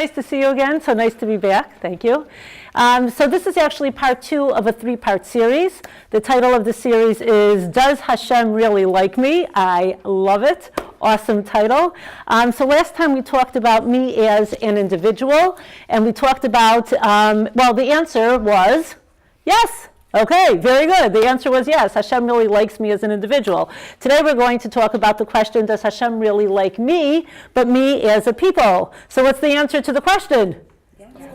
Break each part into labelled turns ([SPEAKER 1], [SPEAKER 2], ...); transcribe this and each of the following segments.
[SPEAKER 1] nice to see you again. So nice to be back. Thank you. So this is actually part 2 of a 3-part series. The title of the series is Does Hashem Really Like Me? I love it. Awesome title. So last time we talked about me as an individual, and we talked about, well, the answer was yes. Okay, very good. The answer was yes. Hashem really likes me as an individual. Today we're going to talk about the question, does Hashem really like me, but me as a people? So what's the answer to the question?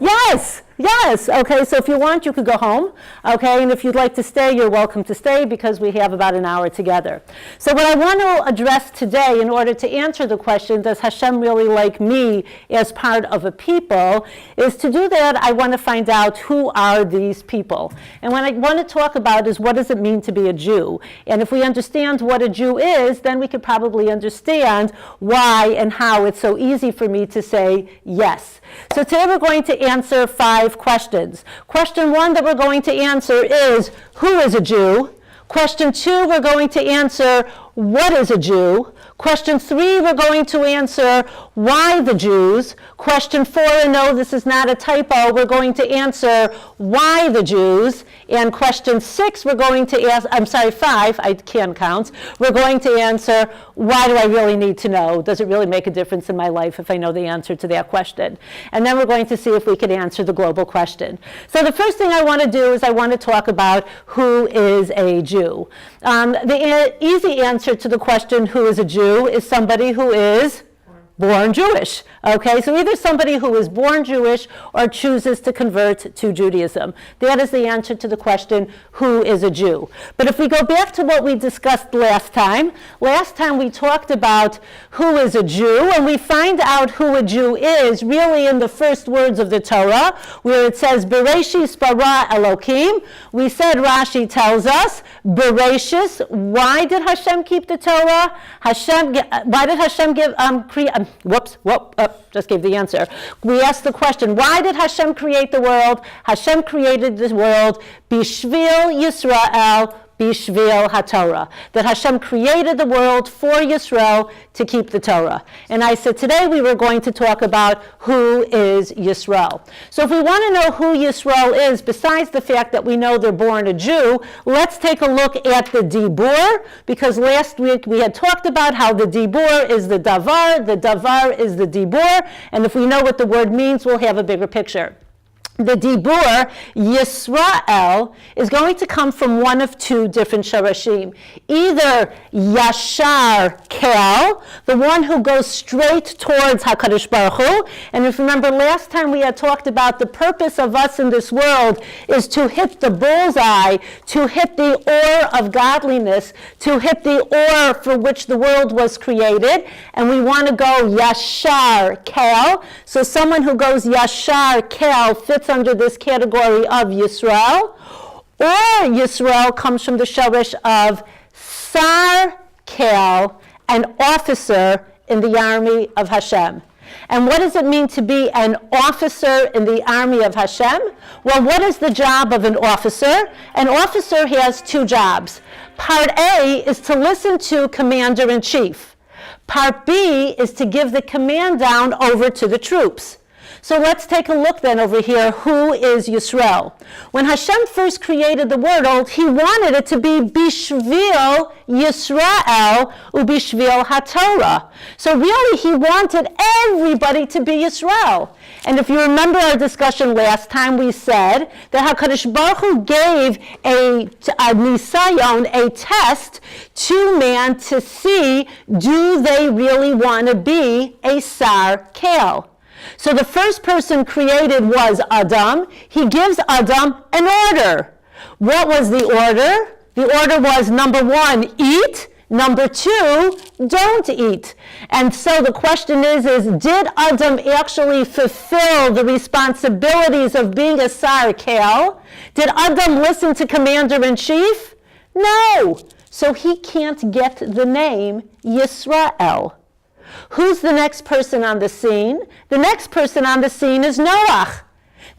[SPEAKER 1] Yes. Yes. Okay, so if you want, you could go home. Okay, and if you'd like to stay, you're welcome to stay because we have about an hour together. So what I want to address today in order to answer the question, does Hashem really like me as part of a people, is to do that, I want to find out who are these people. And what I want to talk about is what does it mean to be a Jew? And if we understand what a Jew is, then we could probably understand why and how it's so easy for me to say yes. So today we're going to answer 5 questions. Question 1 that we're going to answer is, who is a Jew? Question 2, we're going to answer, what is a Jew? Question 3, we're going to answer, why the Jews? Question 4, and no, this is not a typo, we're going to answer, why the Jews? And question 6, we're going to ask, 5, I can count, we're going to answer, why do I really need to know? Does it really make a difference in my life if I know the answer to that question? And then we're going to see if we can answer the global question. So the first thing I want to do is I want to talk about who is a Jew. The easy answer to the question, who is a Jew, is somebody who is born Jewish. Okay, so either somebody who is born Jewish or chooses to convert to Judaism. That is the answer to the question, who is a Jew? But if we go back to what we discussed last time we talked about who is a Jew, and we find out who a Jew is really in the first words of the Torah, where it says, Bereshis bara Elokim. We said, Rashi tells us, Bereshis, why did Hashem keep the Torah? Why did Hashem just gave the answer. We asked the question, why did Hashem create the world? Hashem created the world, Bishvil Yisrael, Bishvil HaTorah. That Hashem created the world for Yisrael to keep the Torah. And I said today we were going to talk about who is Yisrael. So if we want to know who Yisrael is, besides the fact that we know they're born a Jew, let's take a look at the Dibur, because last week we had talked about how the Dibur is the Davar is the Dibur, and if we know what the word means, we'll have a bigger picture. The Dibur, Yisrael, is going to come from one of 2 different sharashim. Either Yashar Kel, the one who goes straight towards HaKadosh Baruch Hu. And if you remember last time we had talked about the purpose of us in this world is to hit the bullseye, to hit the Oorah of godliness, to hit the Oorah for which the world was created. And we want to go Yashar Kel. So someone who goes Yashar Kel fits under this category of Yisrael. Or Yisrael comes from the shorish of Sar Kel, an officer in the army of Hashem. And what does it mean to be an officer in the army of Hashem? Well, what is the job of an officer? An officer has 2 jobs. Part A is to listen to commander-in-chief. Part B is to give the command down over to the troops. So let's take a look then over here, who is Yisrael? When Hashem first created the world, he wanted it to be Bishvil Yisrael Ubishvil HaTorah. So really he wanted everybody to be Yisrael. And if you remember our discussion last time, we said that HaKadosh Baruch Hu gave a nisayon, a test to man to see, do they really want to be a Sar Kel? So the first person created was Adam. He gives Adam an order. What was the order? The order was, number 1, eat. Number 2, don't eat. And so the question is did Adam actually fulfill the responsibilities of being a Sar Kel? Did Adam listen to commander-in-chief? No. So he can't get the name Yisrael. Who's the next person on the scene? The next person on the scene is Noach.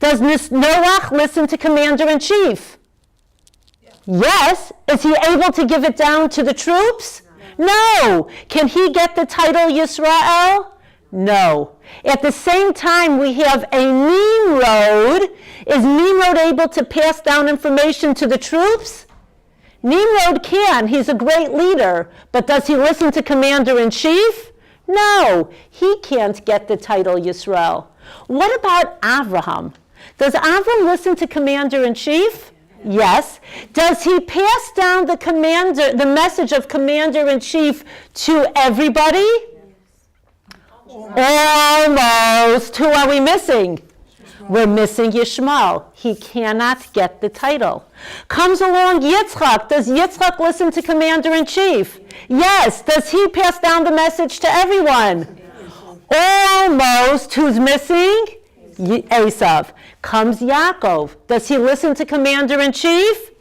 [SPEAKER 1] Does Noach listen to commander-in-chief? Yes. Is he able to give it down to the troops? No. Can he get the title Yisrael? No. At the same time, we have a Nimrod. Is Nimrod able to pass down information to the troops? Nimrod can. He's a great leader. But does he listen to Commander-in-Chief? No. He can't get the title Yisrael. What about Avraham? Does Avram listen to Commander-in-Chief? Yes. Does he pass down the message of Commander-in-Chief to everybody? Almost. Who are we missing? We're missing Yishmael. He cannot get the title. Comes along Yitzchak. Does Yitzchak listen to Commander-in-Chief? Yes. Does he pass down the message to everyone? Almost. Who's missing? Esav. Comes Yaakov. Does he listen to Commander-in-Chief?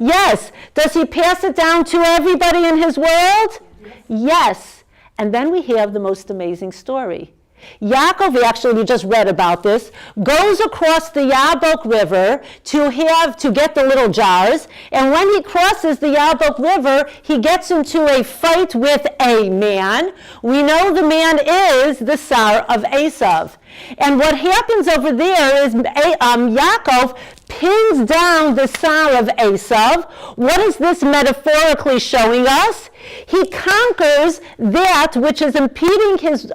[SPEAKER 1] Yes. Does he pass it down to everybody in his world? Yes. And then we have the most amazing story. Yaakov, actually we just read about this, goes across the Yabok River to get the little jars, and when he crosses the Yabok River, he gets into a fight with a man. We know the man is the Sar of Esav. And what happens over there is Yaakov pins down the Sar of Esav. What is this metaphorically showing us? He conquers that which is impeding his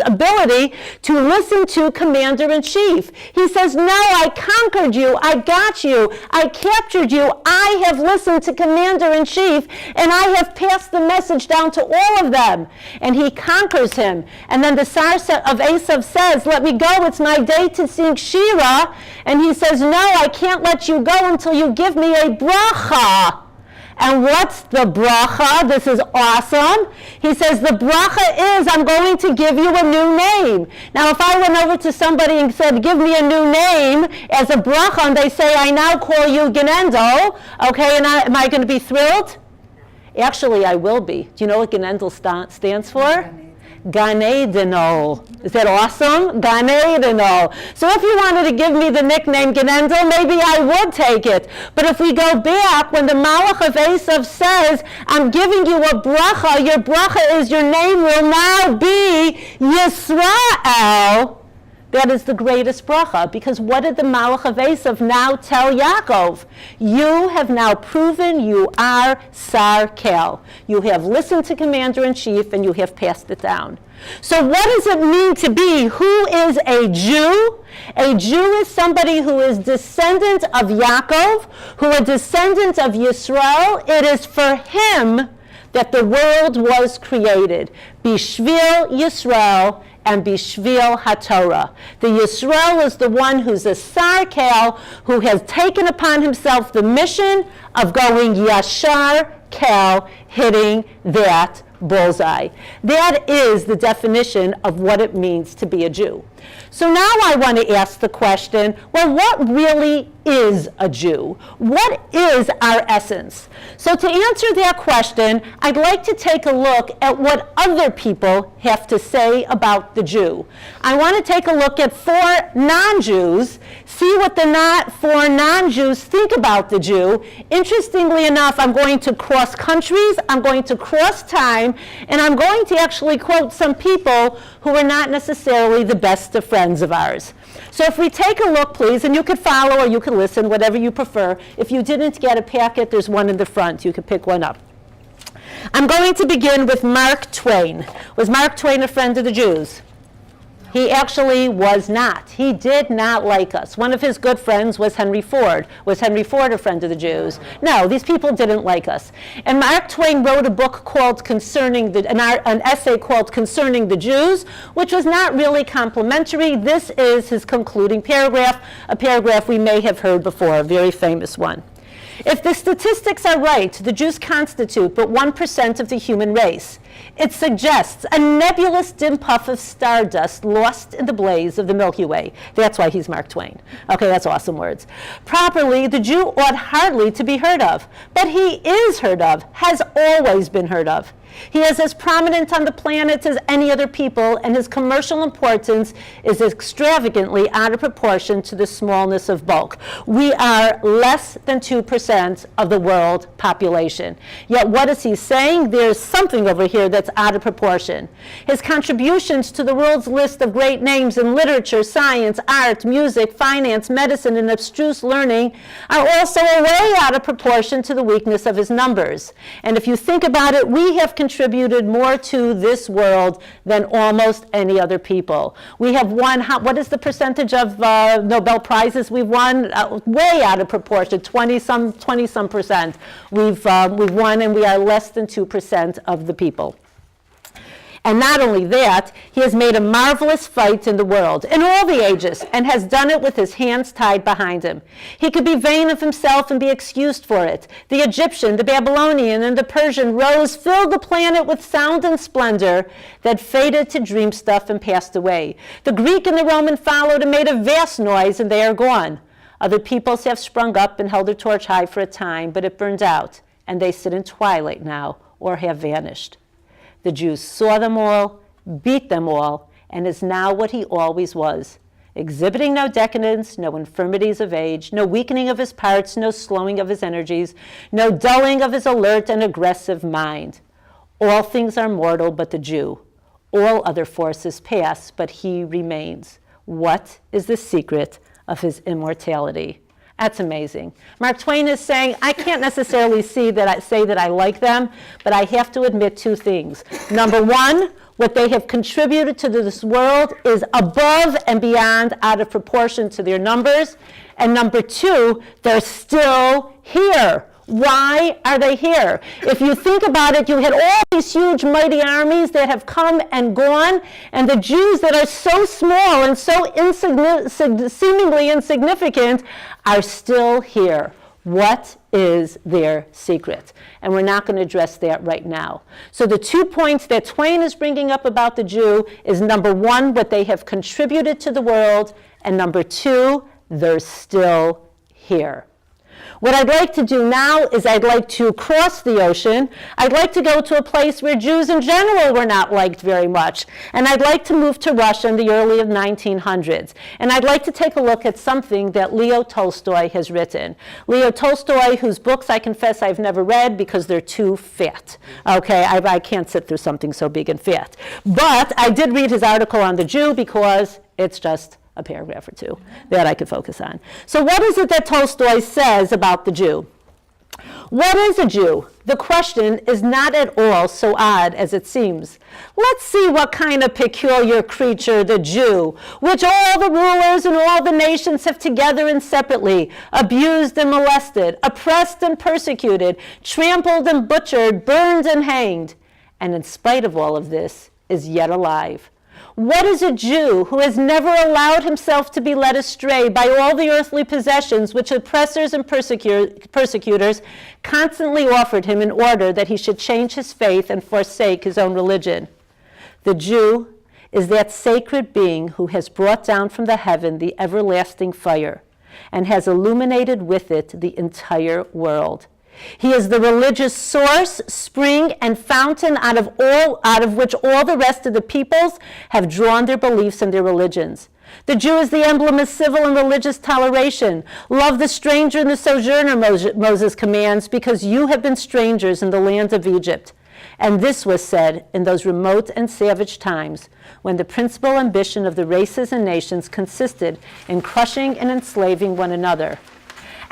[SPEAKER 1] ability to listen to Commander-in-Chief. He says, no, I conquered you, I got you, I captured you, I have listened to Commander-in-Chief, and I have passed the message down to all of them. And he conquers him. And then the Sar of Esav says, let me go, it's my day to sing Shira. And he says, no, I can't let you go until you give me a bracha. And what's the bracha? This is awesome. He says, the bracha is, I'm going to give you a new name. Now, if I went over to somebody and said, give me a new name as a bracha, and they say, I now call you Genendel, okay, and am I going to be thrilled? Actually, I will be. Do you know what Genendel stands for? Gan Edenol. Is that awesome? Gan Edenol. So if you wanted to give me the nickname Genendel, maybe I would take it. But if we go back, when the Malach of Esav says, I'm giving you a bracha, your bracha is your name will now be Yisrael. That is the greatest bracha, because what did the Malach of Esav now tell Yaakov? You have now proven you are Sar Kel. You have listened to Commander-in-Chief and you have passed it down. So what does it mean to be? Who is a Jew? A Jew is somebody who is descendant of Yaakov, who is descendant of Yisrael. It is for him that the world was created. Bishvil Yisrael and Bishvil HaTorah. The Yisrael is the one who's a Sar Kel, who has taken upon himself the mission of going Yashar Kel, hitting that bullseye. That is the definition of what it means to be a Jew. So now I want to ask the question, well, what really is a Jew? What is our essence? So to answer that question, I'd like to take a look at what other people have to say about the Jew. I want to take a look at 4 non-Jews, see what the 4 non-Jews think about the Jew. Interestingly enough, I'm going to cross countries, I'm going to cross time, and I'm going to actually quote some people who are not necessarily the best of friends of ours. So if we take a look, please, and you could follow or you could listen, whatever you prefer. If you didn't get a packet, there's one in the front. You could pick one up. I'm going to begin with Mark Twain. Was Mark Twain a friend of the Jews? He actually was not. He did not like us. One of his good friends was Henry Ford. Was Henry Ford a friend of the Jews? No, these people didn't like us. And Mark Twain wrote a book called an essay called Concerning the Jews, which was not really complimentary. This is his concluding paragraph, a paragraph we may have heard before, a very famous one. If the statistics are right, the Jews constitute but 1% of the human race. It suggests a nebulous dim puff of stardust lost in the blaze of the Milky Way. That's why he's Mark Twain. Okay, that's awesome words. Properly, the Jew ought hardly to be heard of, but he is heard of, has always been heard of. He is as prominent on the planet as any other people, and his commercial importance is extravagantly out of proportion to the smallness of bulk. We are less than 2% of the world population. Yet what is he saying? There's something over here that's out of proportion. His contributions to the world's list of great names in literature, science, art, music, finance, medicine, and abstruse learning are also way out of proportion to the weakness of his numbers. And if you think about it, we have contributed more to this world than almost any other people. We have won, what is the percentage of Nobel Prizes we've won? Way out of proportion, 20-some percent. We've won, and we are less than 2% of the people. And not only that, he has made a marvelous fight in the world, in all the ages, and has done it with his hands tied behind him. He could be vain of himself and be excused for it. The Egyptian, the Babylonian, and the Persian rose, filled the planet with sound and splendor that faded to dream stuff and passed away. The Greek and the Roman followed and made a vast noise, and they are gone. Other peoples have sprung up and held their torch high for a time, but it burned out, and they sit in twilight now, or have vanished. The Jews saw them all, beat them all, and is now what he always was, exhibiting no decadence, no infirmities of age, no weakening of his parts, no slowing of his energies, no dulling of his alert and aggressive mind. All things are mortal but the Jew. All other forces pass, but he remains. What is the secret of his immortality? That's amazing. Mark Twain is saying, I can't necessarily say that I like them, but I have to admit two things. Number one, what they have contributed to this world is above and beyond, out of proportion to their numbers. And number two, they're still here. Why are they here? If you think about it, you had all these huge, mighty armies that have come and gone, and the Jews that are so small and so seemingly insignificant are still here. What is their secret? And we're not going to address that right now. So the 2 points that Twain is bringing up about the Jew is, number one, what they have contributed to the world, and number two, they're still here. What I'd like to do now is I'd like to cross the ocean. I'd like to go to a place where Jews in general were not liked very much. And I'd like to move to Russia in the early 1900s. And I'd like to take a look at something that Leo Tolstoy has written. Leo Tolstoy, whose books I confess I've never read because they're too fat. Okay, I can't sit through something so big and fat. But I did read his article on the Jew because it's just a paragraph or two that I could focus on. So what is it that Tolstoy says about the Jew? What is a Jew? The question is not at all so odd as it seems. Let's see what kind of peculiar creature the Jew, which all the rulers and all the nations have together and separately abused and molested, oppressed and persecuted, trampled and butchered, burned and hanged, and in spite of all of this is yet alive. What is a Jew who has never allowed himself to be led astray by all the earthly possessions which oppressors and persecutors constantly offered him in order that he should change his faith and forsake his own religion? The Jew is that sacred being who has brought down from the heaven the everlasting fire and has illuminated with it the entire world. He is the religious source, spring, and fountain out of which all the rest of the peoples have drawn their beliefs and their religions. The Jew is the emblem of civil and religious toleration. Love the stranger and the sojourner, Moses commands, because you have been strangers in the land of Egypt. And this was said in those remote and savage times when the principal ambition of the races and nations consisted in crushing and enslaving one another.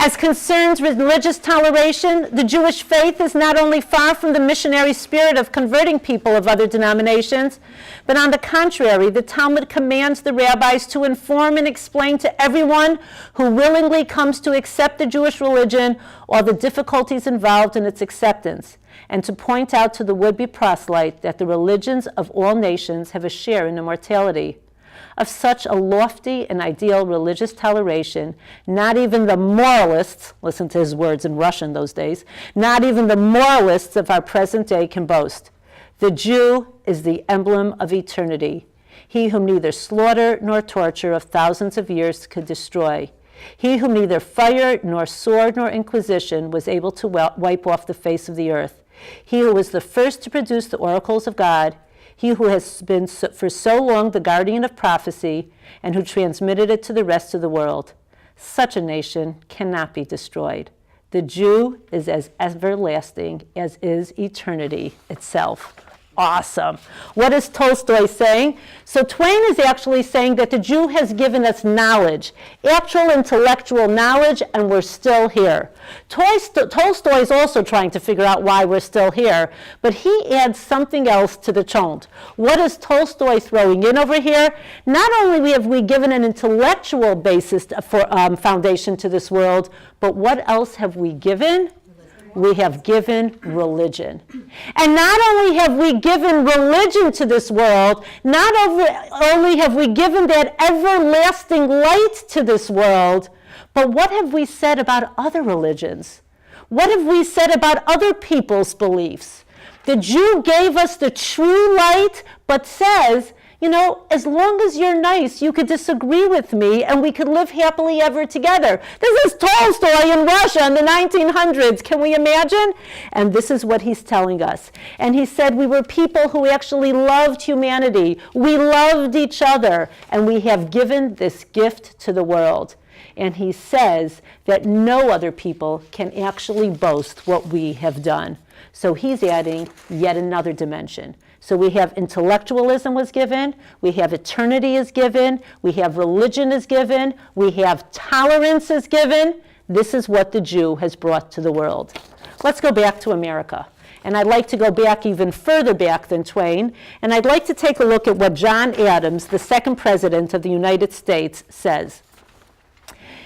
[SPEAKER 1] As concerns religious toleration, the Jewish faith is not only far from the missionary spirit of converting people of other denominations, but on the contrary, the Talmud commands the rabbis to inform and explain to everyone who willingly comes to accept the Jewish religion all the difficulties involved in its acceptance, and to point out to the would-be proselyte that the religions of all nations have a share in immortality. Of such a lofty and ideal religious toleration, not even the moralists, listen to his words in Russian those days, not even the moralists of our present day can boast. The Jew is the emblem of eternity, he whom neither slaughter nor torture of thousands of years could destroy, he whom neither fire nor sword nor inquisition was able to wipe off the face of the earth, he who was the first to produce the oracles of God, he who has been for so long the guardian of prophecy and who transmitted it to the rest of the world. Such a nation cannot be destroyed. The Jew is as everlasting as is eternity itself. awesome. What is Tolstoy saying? So Twain is actually saying that the Jew has given us knowledge, actual intellectual knowledge, and we're still here. Tolstoy is also trying to figure out why we're still here, but he adds something else to the chont. What is Tolstoy throwing in over here? Not only have we given an intellectual basis for foundation to this world, but what else have we given? We have given religion. And not only have we given religion to this world, not only have we given that everlasting light to this world, but what have we said about other religions? What have we said about other people's beliefs? The Jew gave us the true light, but says, you know, as long as you're nice, you could disagree with me and we could live happily ever together. This is Tolstoy in Russia in the 1900s. Can we imagine? And this is what he's telling us. And he said we were people who actually loved humanity. We loved each other. And we have given this gift to the world. And he says that no other people can actually boast what we have done. So he's adding yet another dimension. So we have intellectualism was given, we have eternity is given, we have religion is given, we have tolerance is given. This is what the Jew has brought to the world. Let's go back to America. And I'd like to go back even further back than Twain, and I'd like to take a look at what John Adams, the second president of the United States, says.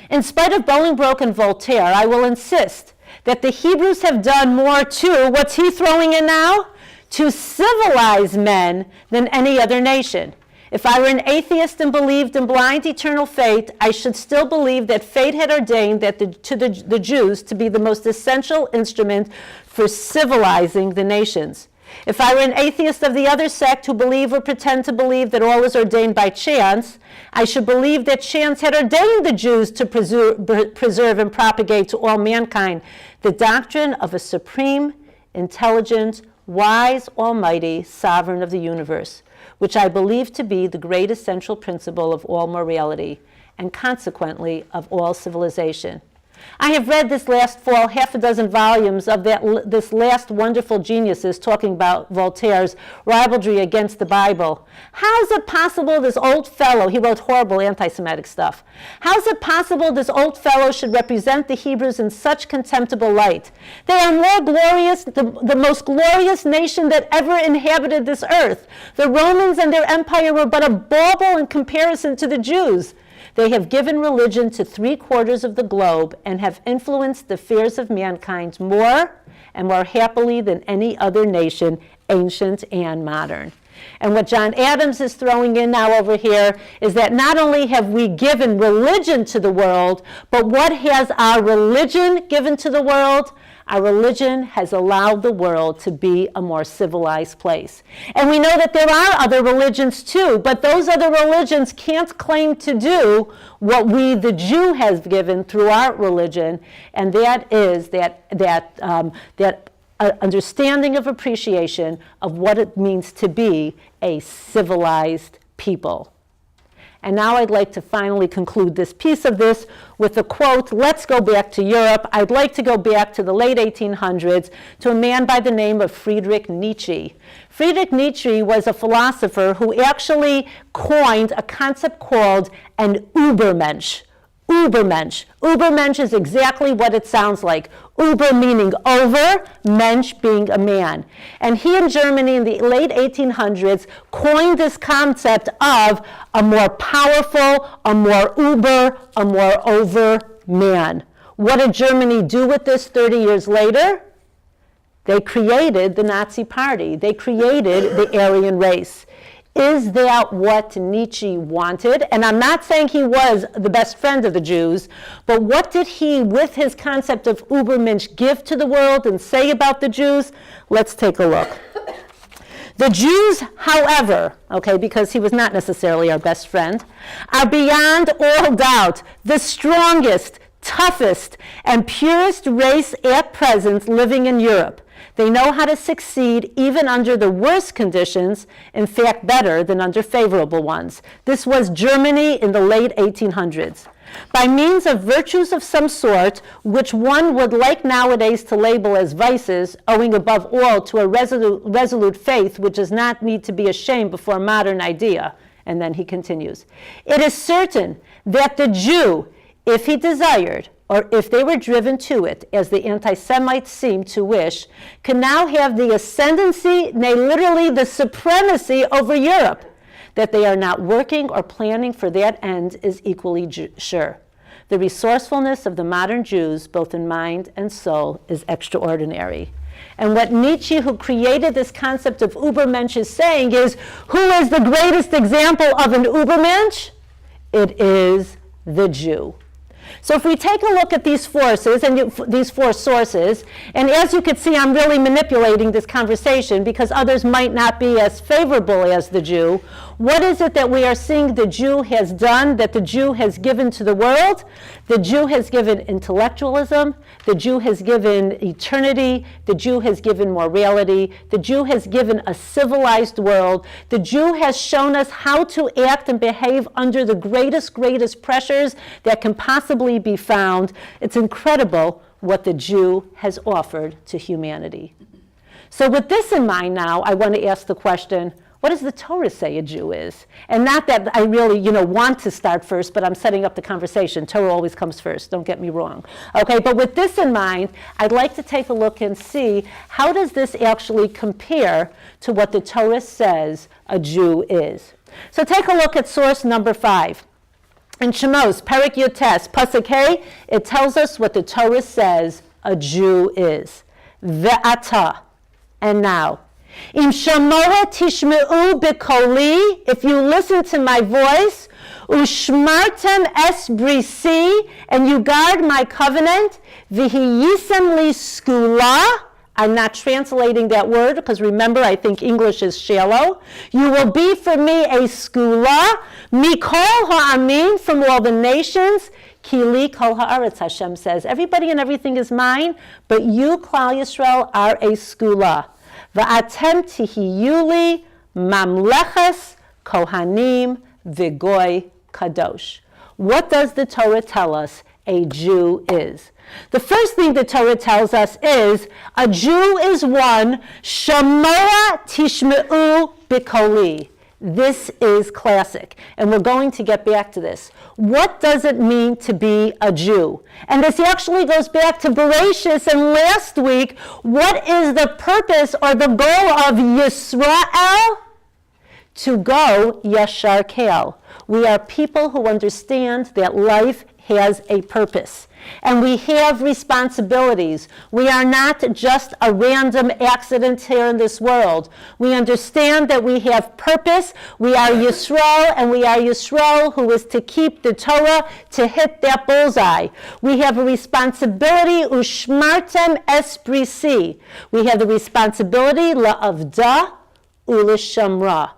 [SPEAKER 1] In spite of Bolingbroke and Voltaire, I will insist that the Hebrews have done more to, what's he throwing in now? To civilize men than any other nation. If I were an atheist and believed in blind eternal fate, I should still believe that fate had ordained that the Jews to be the most essential instrument for civilizing the nations. If I were an atheist of the other sect who believe or pretend to believe that all is ordained by chance, I should believe that chance had ordained the Jews to preserve and propagate to all mankind the doctrine of a supreme, intelligent, wise, almighty, sovereign of the universe, which I believe to be the great essential principle of all morality, and consequently of all civilization. I have read this last fall 6 volumes of this last wonderful geniuses talking about Voltaire's ribaldry against the Bible. How is it possible this old fellow, he wrote horrible anti-Semitic stuff, how is it possible this old fellow should represent the Hebrews in such contemptible light? They are more glorious, the most glorious nation that ever inhabited this earth. The Romans and their empire were but a bauble in comparison to the Jews. They have given religion to 3/4 of the globe and have influenced the affairs of mankind more and more happily than any other nation, ancient and modern. And what John Adams is throwing in now over here is that not only have we given religion to the world, but what has our religion given to the world? Our religion has allowed the world to be a more civilized place. And we know that there are other religions too, but those other religions can't claim to do what we, the Jew, has given through our religion, and that is that understanding of appreciation of what it means to be a civilized people. And now I'd like to finally conclude this piece of this with a quote. Let's go back to Europe. I'd like to go back to the late 1800s to a man by the name of Friedrich Nietzsche. Friedrich Nietzsche was a philosopher who actually coined a concept called an Übermensch. Übermensch. Übermensch is exactly what it sounds like. Über meaning over, Mensch being a man. And he in Germany in the late 1800s coined this concept of a more powerful, a more Uber, a more over man. What did Germany do with this 30 years later? They created the Nazi Party. They created the Aryan race. Is that what Nietzsche wanted? And I'm not saying he was the best friend of the Jews, but what did he, with his concept of Übermensch, give to the world and say about the Jews? Let's take a look. The Jews, however, okay, because he was not necessarily our best friend, are beyond all doubt the strongest, toughest, and purest race at present living in Europe. They know how to succeed even under the worst conditions, in fact better than under favorable ones. This was Germany in the late 1800s. by means of virtues of some sort, which one would like nowadays to label as vices, owing above all to a resolute faith which does not need to be ashamed before a modern idea. And then he continues, it is certain that the Jew, if he desired, or if they were driven to it, as the anti-Semites seem to wish, can now have the ascendancy, nay, literally the supremacy over Europe. That they are not working or planning for that end is equally sure. The resourcefulness of the modern Jews, both in mind and soul, is extraordinary. And what Nietzsche, who created this concept of Übermensch, is saying is, who is the greatest example of an Übermensch? It is the Jew. So if we take a look at these forces and these four sources, and as you can see, I'm really manipulating this conversation because others might not be as favorable as the Jew. What is it that we are seeing the Jew has done, that the Jew has given to the world? The Jew has given intellectualism. The Jew has given eternity. The Jew has given morality. The Jew has given a civilized world. The Jew has shown us how to act and behave under the greatest pressures that can possibly be found. It's incredible what the Jew has offered to humanity. So with this in mind now, I want to ask the question, what does the Torah say a Jew is? And not that I really, want to start first, but I'm setting up the conversation. Torah always comes first, don't get me wrong. Okay, but with this in mind, I'd like to take a look and see how does this actually compare to what the Torah says a Jew is. So take a look at source number 5. In Shemos, Perek Yotes, Pasuk Hey, it tells us what the Torah says a Jew is. Ve'ata, and now. Im shamoa tishme'u b'koli, if you listen to my voice, ushmartem es brisi, and you guard my covenant, v'hiyisem li skula, I'm not translating that word because remember, I think English is shallow. You will be for me a skula, mikol ha'amin, from all the nations, kili kol ha'aretz, Hashem says. Everybody and everything is mine, but you, Klal Yisrael, are a skula. Va'atem tihiyuli mamleches kohanim v'goy kadosh. What does the Torah tell us a Jew is? The first thing the Torah tells us is a Jew is one shamoa tishme'u b'koli. This is classic, and we're going to get back to this. What does it mean to be a Jew? And this actually goes back to Bereshis and last week. What is the purpose or the goal of Yisrael? To go yashar kel. We are people who understand that life has a purpose. And we have responsibilities. We are not just a random accident here in this world. We understand that we have purpose. We are Yisrael, and we are Yisrael who is to keep the Torah, to hit that bullseye. We have a responsibility, ushmartem es brisi. We have the responsibility, la'avda u'lishamra.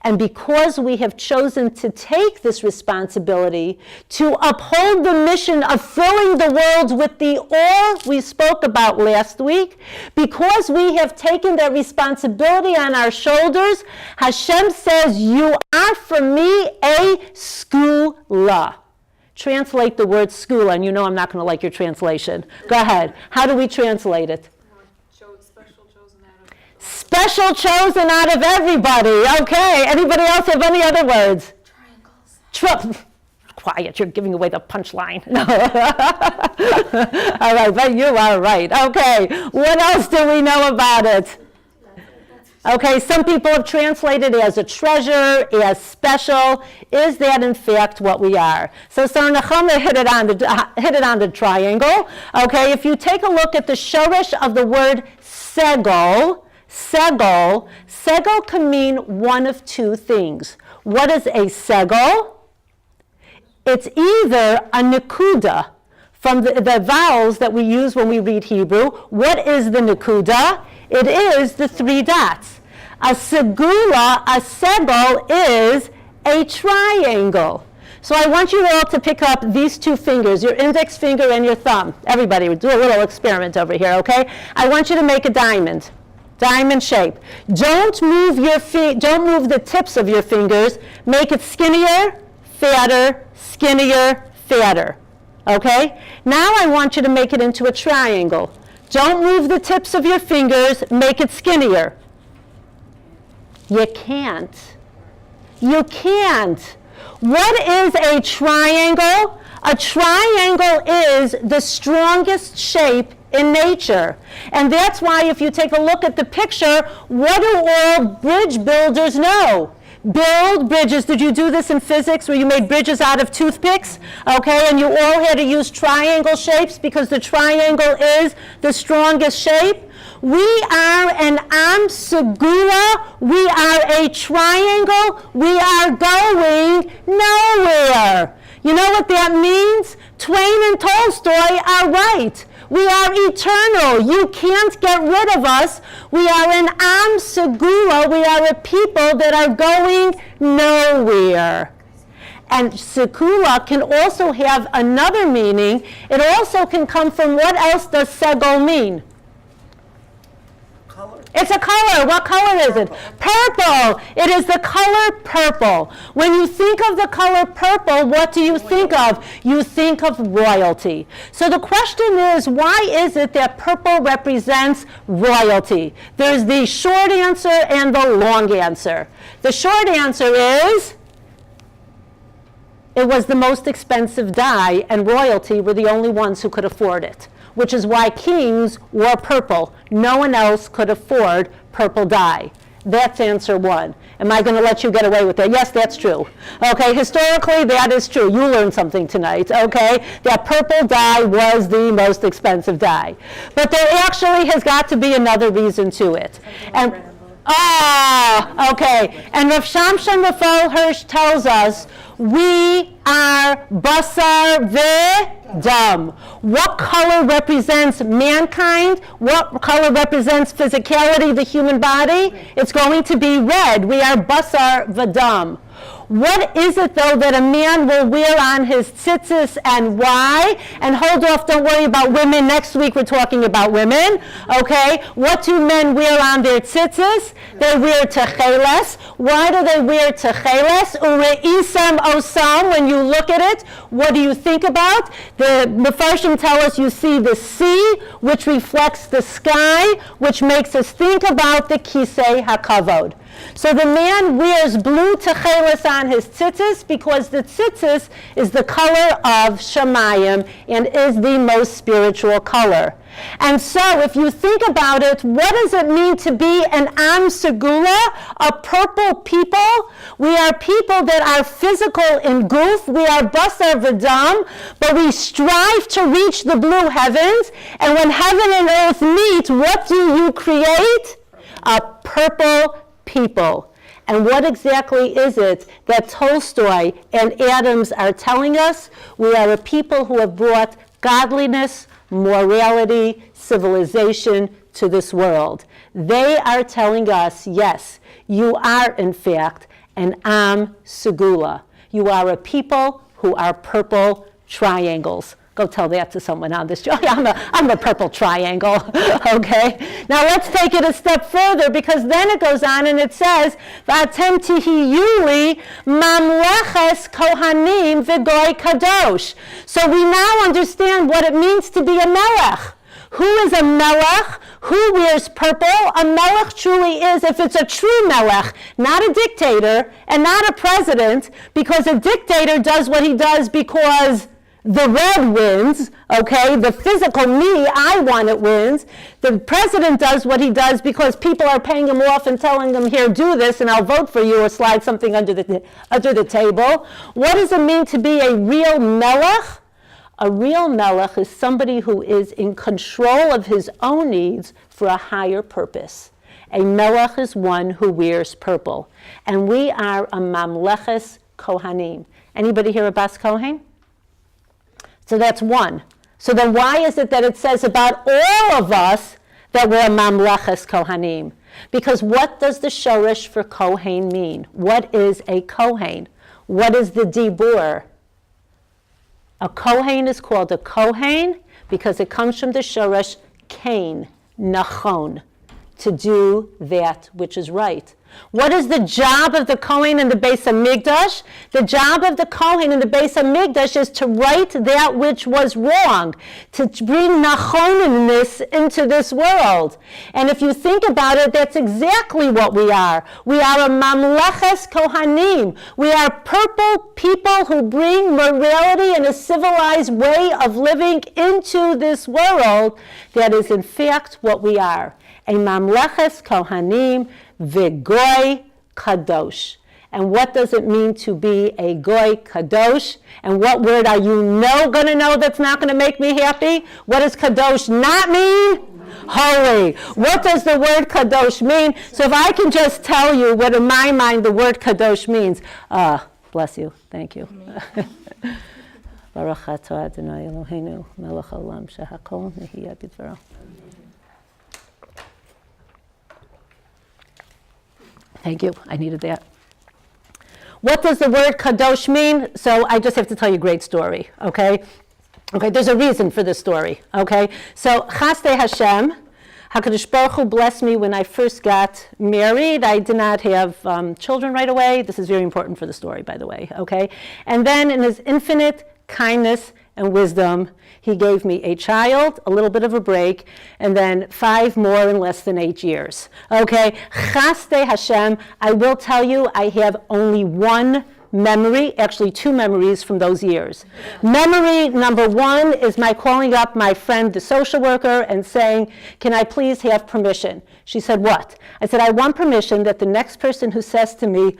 [SPEAKER 1] And because we have chosen to take this responsibility to uphold the mission of filling the world with the Oorah we spoke about last week, because we have taken that responsibility on our shoulders, Hashem says, you are for me a skula. Translate the word skula, and you know I'm not going to like your translation. Go ahead. How do we translate it? Special chosen out of everybody. Okay. Anybody else have any other words? Triangles. Quiet. You're giving away the punchline. No. All right, but you are right. Okay. What else do we know about it? Okay, some people have translated as a treasure, as special. Is that in fact what we are? So Sar Nechama hit it on the triangle. Okay, if you take a look at the shorish of the word segol can mean one of two things. What is a segol? It's either a nekuda, from the vowels that we use when we read Hebrew. What is the nekuda? It is the 3 dots. A segula, a segol, is a triangle. So I want you all to pick up these 2 fingers, your index finger and your thumb. Everybody, we'll do a little experiment over here, okay? I want you to make a diamond shape. Don't move don't move the tips of your fingers. Make it skinnier, fatter, skinnier, fatter. Okay? Now I want you to make it into a triangle. Don't move the tips of your fingers, make it skinnier. You can't. You can't. What is a triangle? A triangle is the strongest shape in nature. And that's why if you take a look at the picture, what do all bridge builders know? Build bridges. Did you do this in physics where you made bridges out of toothpicks? Okay, and you all had to use triangle shapes because the triangle is the strongest shape. We are an Am Segula. We are a triangle. We are going nowhere. You know what that means? Twain and Tolstoy are right. We are eternal. You can't get rid of us. We are an Am Segula. We are a people that are going nowhere. And Segula can also have another meaning. It also can come from, what else does Segol mean?
[SPEAKER 2] Color.
[SPEAKER 1] It's a color. What color is it? Purple. It is the color purple. When you think of the color purple, what do you think of? You think of royalty. So the question is, why is it that purple represents royalty? There's the short answer and the long answer. The short answer is, it was the most expensive dye, and royalty were the only ones who could afford it, which is why kings wore purple. No one else could afford purple dye. That's answer one. Am I going to let you get away with that? Yes, that's true. Okay, historically, that is true. You learned something tonight, okay? That purple dye was the most expensive dye. But there actually has got to be another reason to it. And okay. And Rav Shamshon Raphael Hirsch tells us, we are basar v'dam. What color represents mankind? What color represents physicality, the human body? It's going to be red. We are basar v'dam. What is it, though, that a man will wear on his tzitzis and why? And hold off, don't worry about women. Next week we're talking about women, okay? What do men wear on their tzitzis? They wear techeles. Why do they wear techeles? Ure'isam osam, when you look at it, what do you think about? The Mefarshim tell us you see the sea, which reflects the sky, which makes us think about the kisei hakavod. So the man wears blue techeles on his tzitzis because the tzitzis is the color of Shemayim and is the most spiritual color. And so if you think about it, what does it mean to be an Am Segula, a purple people? We are people that are physical in goof. We are basar v'dam, but we strive to reach the blue heavens. And when heaven and earth meet, what do you create? A purple people. And what exactly is it that Tolstoy and Adams are telling us? We are a people who have brought godliness, morality, civilization to this world. They are telling us, yes, you are in fact an Am Segula. You are a people who are purple triangles. Go tell that to someone on this show. I'm a purple triangle, okay? Now let's take it a step further, because then it goes on and it says, V'atem tihiyuli mamleches kohanim v'goy kadosh. So we now understand what it means to be a melech. Who is a melech? Who wears purple? A melech truly is, if it's a true melech, not a dictator and not a president, because a dictator does what he does because the red wins, okay? The physical me, I want it, wins. The president does what he does because people are paying him off and telling him, here, do this, and I'll vote for you, or slide something under the table. What does it mean to be a real melech? A real melech is somebody who is in control of his own needs for a higher purpose. A melech is one who wears purple. And we are a mamleches kohanim. Anybody here a bas kohen? So that's one. So then why is it that it says about all of us that we're a mamleches kohanim? Because what does the shorish for kohen mean? What is a kohen? What is the dibur? A kohen is called a kohen because it comes from the shorish kain, nachon, to do that which is right. What is the job of the Kohen in the Beis Hamikdash? The job of the Kohen in the Beis Hamikdash is to right that which was wrong, to bring nachoniness into this world. And if you think about it, that's exactly what we are. We are a mamleches kohanim. We are purple people who bring morality and a civilized way of living into this world. That is in fact what we are. A mamleches kohanim v'goy kadosh. And what does it mean to be a goy kadosh? And what word are you going to know that's not going to make me happy? What does kadosh not mean? Holy. What does the word kadosh mean? So if I can just tell you what in my mind the word kadosh means. Bless you. Thank you. Baruch atah Adonai Eloheinu melech haolam shehakol nehiyeh b'dvaro. Thank you. I needed that. What does the word kadosh mean? So I just have to tell you a great story, okay? Okay, there's a reason for this story, okay? So Chasdei Hashem, HaKadosh Baruch Hu blessed me when I first got married. I did not have children right away. This is very important for the story, by the way, okay? And then in his infinite kindness and wisdom, he gave me a child, a little bit of a break, and then 5 more in less than 8 years. Okay, Chasdei Hashem, I will tell you, I have only one memory, actually 2 memories from those years. Memory number 1 is my calling up my friend, the social worker, and saying, can I please have permission? She said, what? I said, I want permission that the next person who says to me,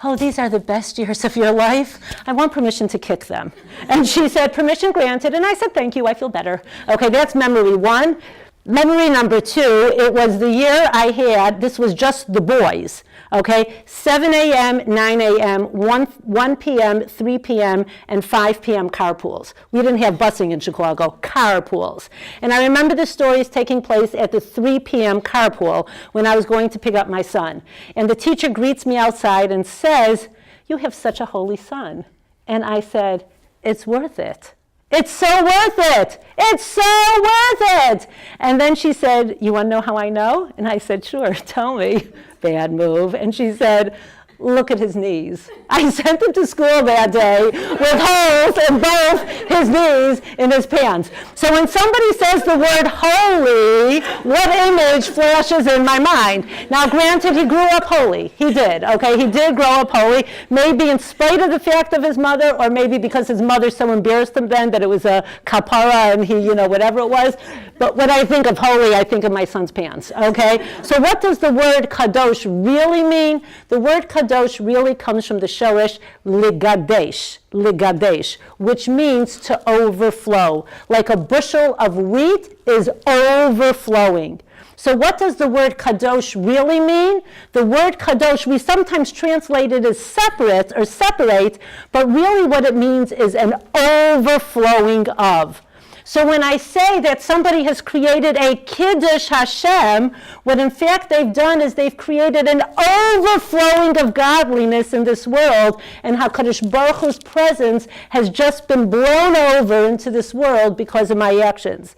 [SPEAKER 1] oh, these are the best years of your life, I want permission to kick them. And she said, permission granted. And I said, thank you, I feel better. Okay, that's memory 1. Memory number 2, it was the year I had, this was just the boys, okay, 7 a.m., 9 a.m., 1 p.m., 3 p.m., and 5 p.m. carpools. We didn't have busing in Chicago, carpools. And I remember the stories taking place at the 3 p.m. carpool when I was going to pick up my son. And the teacher greets me outside and says, you have such a holy son. And I said, it's worth it. It's so worth it. It's so worth it. And then she said, you want to know how I know? And I said, sure, tell me. Bad move. And she said, look at his knees. I sent him to school that day with holes in both his knees in his pants. So when somebody says the word holy, what image flashes in my mind? Now granted, he grew up holy. He did, okay? He did grow up holy, maybe in spite of the fact of his mother, or maybe because his mother so embarrassed him then that it was a kapara and he, whatever it was. But when I think of holy, I think of my son's pants, okay? So what does the word kadosh really mean? The word kadosh really comes from the shorish ligadesh, which means to overflow. Like a bushel of wheat is overflowing. So what does the word kadosh really mean? The word kadosh, we sometimes translate it as separate or separate, but really what it means is an overflowing of. So when I say that somebody has created a Kiddush Hashem, what in fact they've done is they've created an overflowing of godliness in this world, and HaKadosh Baruch Hu's presence has just been blown over into this world because of my actions.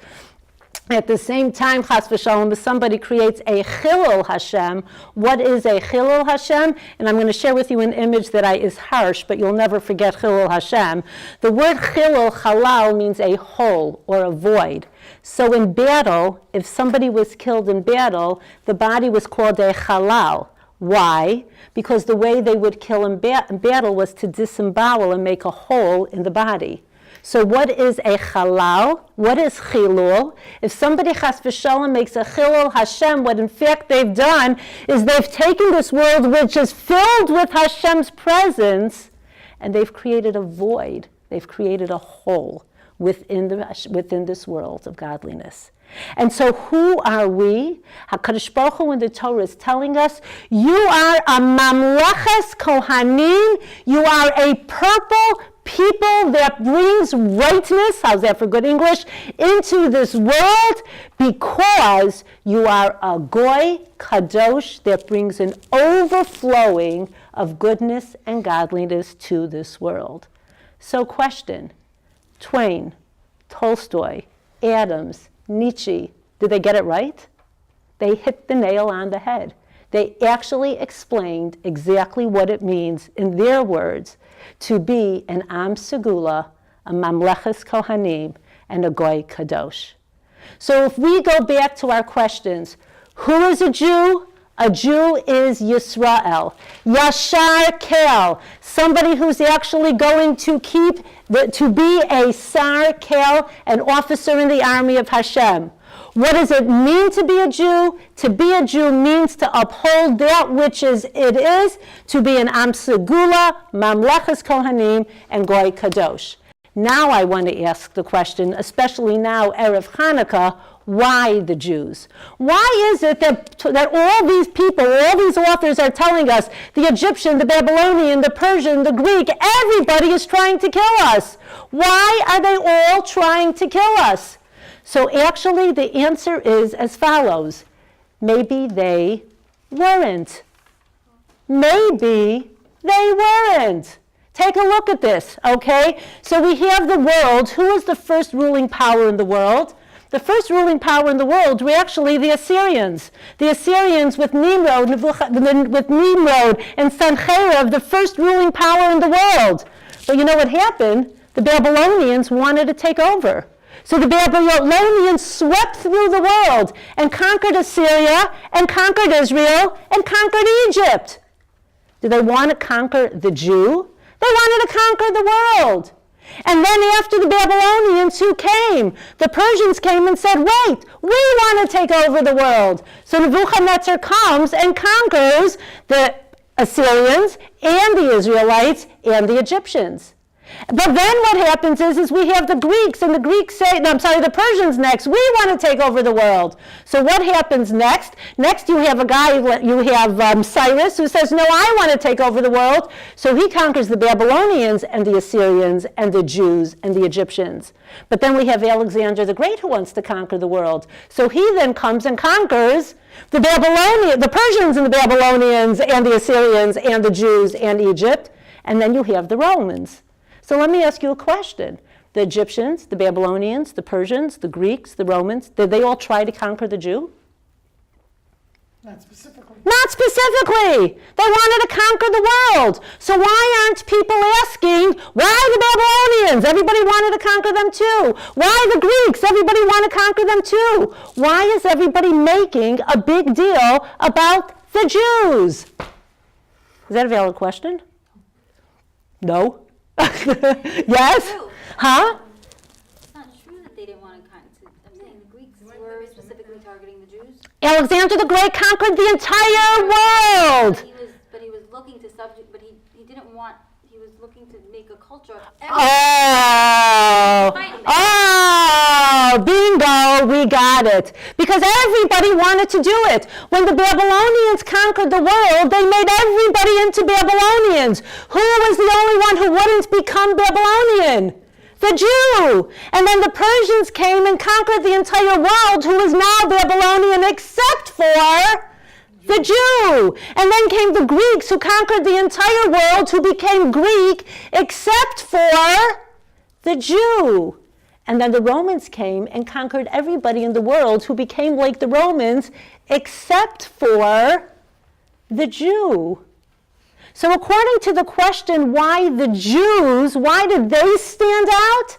[SPEAKER 1] At the same time, chas v'shalom, if somebody creates a chilul Hashem, what is a chilul Hashem? And I'm going to share with you an image that is harsh, but you'll never forget chilul Hashem. The word chilul, halal, means a hole or a void. So in battle, if somebody was killed in battle, the body was called a halal. Why? Because the way they would kill in battle was to disembowel and make a hole in the body. So what is a halal? What is chilul? If somebody chas v'shalom makes a chilul Hashem, what in fact they've done is they've taken this world which is filled with Hashem's presence, and they've created a void. They've created a hole within this world of godliness. And so who are we? HaKadosh Baruch Hu in the Torah is telling us, you are a mamleches kohanim, you are a purple people that brings rightness, how's that for good English, into this world, because you are a goy kadosh that brings an overflowing of goodness and godliness to this world. So question, Twain, Tolstoy, Adams, Nietzsche, did they get it right? They hit the nail on the head. They actually explained exactly what it means, in their words, to be an Am Segula, a Mamleches Kohanim, and a Goy Kadosh. So if we go back to our questions, who is a Jew? A Jew is Yisrael. Yashar Kel, somebody who's actually going to to be a Sar Kel, an officer in the army of Hashem. What does it mean to be a Jew? To be a Jew means to uphold that which it is, to be an Am Segula, Mamleches Kohanim, and Goy Kadosh. Now I want to ask the question, especially now, Erev Hanukkah, why the Jews? Why is it that all these people, all these authors are telling us, the Egyptian, the Babylonian, the Persian, the Greek, everybody is trying to kill us? Why are they all trying to kill us? So actually the answer is as follows. Maybe they weren't. Maybe they weren't. Take a look at this, okay? So we have the world. Who was the first ruling power in the world? The first ruling power in the world were actually the Assyrians. The Assyrians with Nimrod and Sancherib, the first ruling power in the world. But you know what happened? The Babylonians wanted to take over. So the Babylonians swept through the world and conquered Assyria and conquered Israel and conquered Egypt. Did they want to conquer the Jew? They wanted to conquer the world. And then after the Babylonians, who came? The Persians came and said, wait, we want to take over the world. So Nebuchadnezzar comes and conquers the Assyrians and the Israelites and the Egyptians. But then what happens is we have the Greeks, and the Greeks say, the Persians next, we want to take over the world. So what happens next? Next you have Cyrus, who says, no, I want to take over the world. So he conquers the Babylonians and the Assyrians and the Jews and the Egyptians. But then we have Alexander the Great, who wants to conquer the world. So he then comes and conquers the Persians and the Babylonians and the Assyrians and the Jews and Egypt. And then you have the Romans. So let me ask you a question. The Egyptians, the Babylonians, the Persians, the Greeks, the Romans, did they all try to conquer the Jew?
[SPEAKER 2] Not specifically.
[SPEAKER 1] Not specifically. They wanted to conquer the world. So why aren't people asking, why the Babylonians? Everybody wanted to conquer them too. Why the Greeks? Everybody wanted to conquer them too. Why is everybody making a big deal about the Jews? Is that a valid question? No? Yes? Huh?
[SPEAKER 3] It's not true that they didn't want to I'm saying the Greeks were specifically targeting the Jews.
[SPEAKER 1] Alexander the Great conquered the entire world.
[SPEAKER 3] But he was looking to he didn't want, he was looking to make a culture of
[SPEAKER 1] bingo, we got it. Because everybody wanted to do it. When the Babylonians conquered the world, they made everybody into Babylonians. Who was the only one who wouldn't become Babylonian? The Jew. And then the Persians came and conquered the entire world, who is now Babylonian except for the Jew. And then came the Greeks, who conquered the entire world, who became Greek except for the Jew. And then the Romans came and conquered everybody in the world, who became like the Romans except for the Jew. So according to the question, why the Jews, why did they stand out?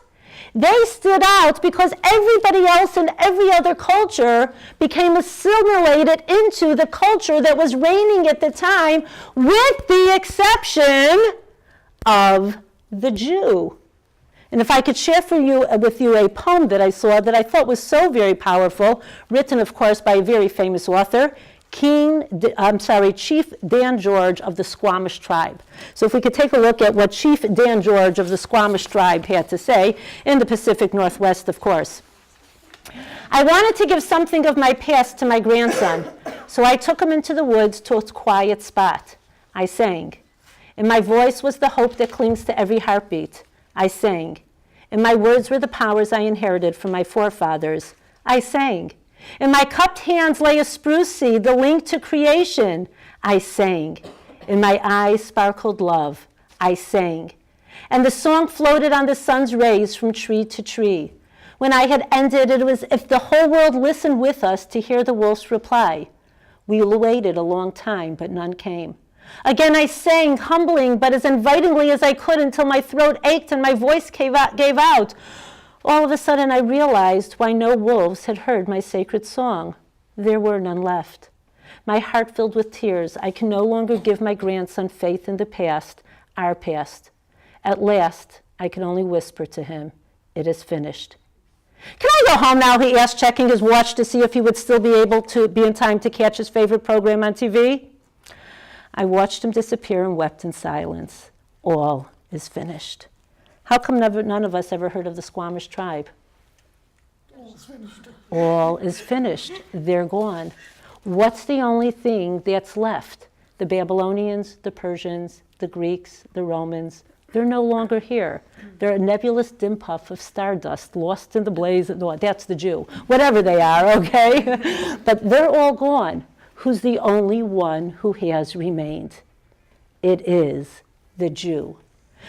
[SPEAKER 1] They stood out because everybody else in every other culture became assimilated into the culture that was reigning at the time, with the exception of the Jew. And if I could share with you a poem that I saw that I thought was so very powerful, written, of course, by a very famous author, Chief Dan George of the Squamish tribe. So if we could take a look at what Chief Dan George of the Squamish tribe had to say, in the Pacific Northwest, of course. I wanted to give something of my past to my grandson, so I took him into the woods to a quiet spot. I sang. In my voice was the hope that clings to every heartbeat. I sang. In my words were the powers I inherited from my forefathers. I sang. In my cupped hands lay a spruce seed, the link to creation. I sang. In my eyes sparkled love. I sang. And the song floated on the sun's rays from tree to tree. When I had ended, it was as if the whole world listened with us to hear the wolf's reply. We waited a long time, but none came. Again I sang, humbling, but as invitingly as I could until my throat ached and my voice gave out. All of a sudden I realized why no wolves had heard my sacred song. There were none left. My heart filled with tears. I can no longer give my grandson faith in the past, our past. At last, I can only whisper to him, "It is finished." "Can I go home now?" he asked, checking his watch to see if he would still be able to be in time to catch his favorite program on TV. I watched him disappear and wept in silence. All is finished. How come none of us ever heard of the Squamish tribe?
[SPEAKER 2] All is finished.
[SPEAKER 1] All is finished. They're gone. What's the only thing that's left? The Babylonians, the Persians, the Greeks, the Romans, they're no longer here. They're a nebulous dim puff of stardust lost in the blaze of the, that's the Jew. Whatever they are, okay? But they're all gone. Who's the only one who has remained? It is the Jew.